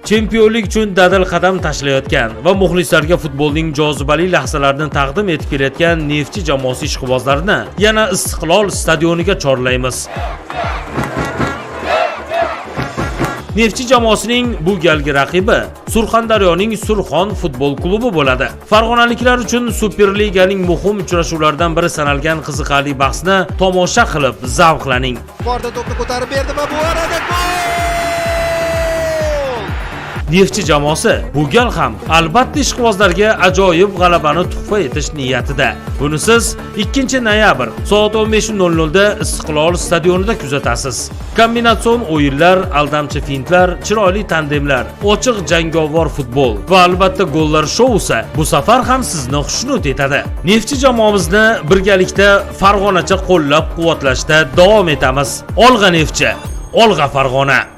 chempionlik uchun dadil qadam tashlayotgan va muxlislarga futbolning jozibali lahzalarini taqdim etib kelayotgan Neftchi jamoasi ishqibozlarini yana Istiqlol stadioniga chorlaymiz. Neftchi jamoasining bu galgi raqibi Surxondaryoning Surxon futbol klubi bo'ladi. Farg'onaliklar uchun Superliganing muhim uchrashuvlaridan biri sanalgan qiziqarli bahsni tomosha qilib zavqlaning. Borda to'pni ko'tarib berdi va bu arada gol! Neftchi jamoasi bu gal ham albatta ishqibozlarga ajoyib g'alabani tuhfa etish niyatida. Buni siz 2 noyabr soat 15:00 da Istiqlol stadionida kuzatasiz. Kombinatsion o'yinlar, aldamchi fintlar, chiroyli tandemlar, ochiq jangovar futbol va albatta gollar shousi bu safar ham sizni xushnud etadi. Neftchi jamoamizni birgalikda Farg'onacha qo'llab-quvvatlashda davom etamiz. Olg'a Neftchi, olg'a Farg'ona!